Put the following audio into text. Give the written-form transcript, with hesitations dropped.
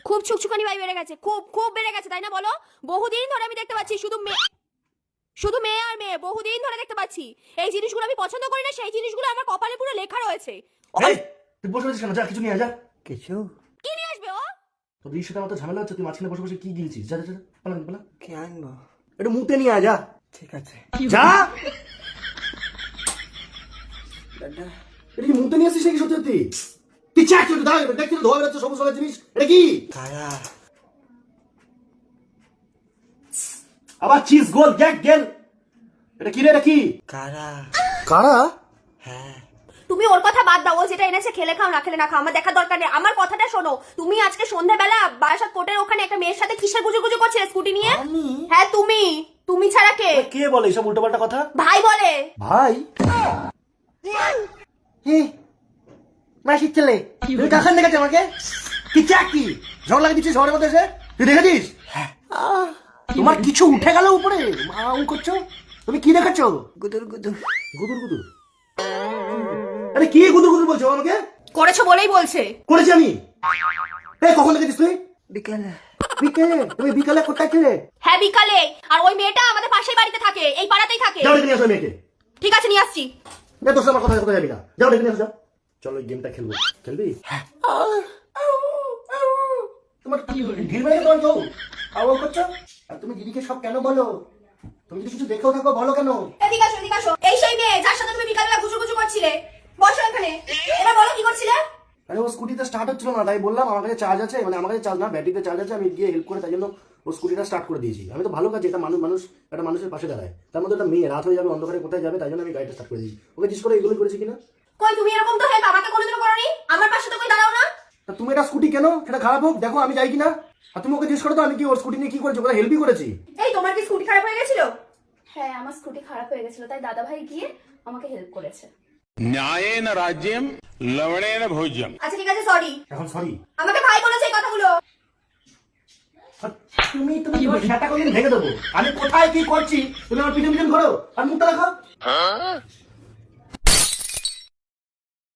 খুব ছুকছুকানি ভাই বেড়ে গেছে, খুব খুব বেড়ে গেছে, তাই না বলো? বহুদিন ধরে আমি দেখতে পাচ্ছি শুধু মেয়ে আর মেয়ে, বহুদিন ধরে দেখতে পাচ্ছি। এই জিনিসগুলো আমি পছন্দ করি না, সেই জিনিসগুলো আমার কপালে পুরো লেখা রয়েছে। তুই বসে বসে যা, কিছু নিয়ে যা। কিছু কি নিয়ে আসবে ও? তোর দিদির সাথে আমার তো ঝামেলা হচ্ছে, তুই মাঝখানে বসে বসে কি গিলছিস? যা যা যা, পালা পালা। কি আনবো? একটু মুতে নিয়ে যা। ঠিক আছে যা। দাদা এটা কি মুতে নিয়ে আসিস নাকি সত্যি সত্যি? তুই চাচ্ছ তো দাঁড়া, দেখছিস ধোয়া বেরোচ্ছে সবুজ রঙের জিনিস, এটা কি? কারা আবার চিজ গোল গ্যাক গেল, এটা কি রে? এটা কি? কারা কারা? হ্যাঁ তুমি ওর কথা বাদ দাও, ও যেটা এনেছে খেলে খাও না খেলে না খাও, আমার দেখার দরকার নেই। আমার কথাটা শোনো, তুমি আজকে সন্ধ্যাবেলা বারাসাত কোর্টের ওখানে একটা মেয়ের সাথে কিসের গুজুগুজু করছিলে স্কুটি নিয়ে? আমি? হ্যাঁ তুমি। তুমি ছাড়া কে? কে বলে এসব উল্টোপাল্টা কথা? ভাই বলে। ভাই? মাসির ছেলে তুই কাখান দেখেছে আমাকে? কি চাক কি ঝড় লাগিয়ে দিচ্ছিস শহরের মধ্যে এসে? তুই দেখেছিস? তোমার কিছু উঠে গেল উপরে, মাউ করছো। তুমি কি দেখাচ্ছ? গুদুর গুদুর গুদুর গুদুর? আরে কি গুদুর গুদুর বলছো আমাকে? করেছো বলেই বলছে। করেছি আমি? এই কখন দেখেছিস তুই? বিকেলে বিকেলে? তুমি বিকালে কোথায় ছিলে? হ্যাঁ বিকালে। আর ওই মেয়েটা আমাদের পাশের বাড়িতে থাকে, এই পাড়াতেই থাকে। যাও ডেকে নিয়ে আসো মেয়েকে। ঠিক আছে নিয়ে আসছি। তোর সাথে আমার কথা কোথায় যাবি না, যাও ডেকে নিয়ে আসো। চলো এই গেমটা খেলবো। খেলবি? তোমার কি ঢিল মেরে তোমার কেউ আওয়াজ করছো? আর তুমি দিদিকে সব কেন বলো? তুমি যদি কিছু দেখেও থাকো বলো কেন? এদিকে আসো এদিকে আসো। এই সেই মেয়ে যার সাথে তুমি বিকালবেলা গুজুগুজু করছিলে। বসো এখানে। এবার বলো কি করছিলে? আরে ও স্কুটিটা স্টার্ট হচ্ছিল না, তাই বললাম আমার কাছে চার্জ আছে, মানে আমার কাছে চার্জ না, ব্যাটারিতে চার্জ আছে, আমি গিয়ে হেল্প করে তাই জন্য ও স্কুটিটা স্টার্ট করে দিয়েছি। আমি তো ভালো কাজ, এটা মানুষ একটা মানুষের পাশে দাঁড়ায়, তার মধ্যে একটা মেয়ে রাত হয়ে যাবে, অন্ধকারে কোথায় যাবে, তাই জন্য আমি গাড়িটা স্টার্ট করে দিয়েছি। ওকে জিজ্ঞেস করে এগুলো করেছি কিনা। কই তুমি এরকম তো হেল্প আমাকে কোনোদিনও করোনি। আমার পাশে তো কই দাঁড়াও না। তা তুমি এটা স্কুটি কেন, সেটা খারাপ হোক দেখো আমি যাই কিনা। আর তুমি ওকে জিজ্ঞেস করো তো আমি কি ওর স্কুটি নিয়ে কি করেছি, ওকে হেল্পই করেছি। এই তোমার কি স্কুটি খারাপ হয়ে গেছিল? হ্যাঁ আমার স্কুটি খারাপ হয়ে গেছিল, তাই দাদা ভাই গিয়ে আমাকে হেল্প করেছে। न्यायेन राज्यम लवणेन भोज्यम। আচ্ছা ঠিক আছে সরি। এখন সরি? আমাকে ভাই বলেছে এই কথাগুলো। তুমি তোমার সেটা কোনদিন ভেঙে দেবো। আমি কোথায় কি করছি তুমি আমার পিছন পিছন করো আর মুখটা রাখো।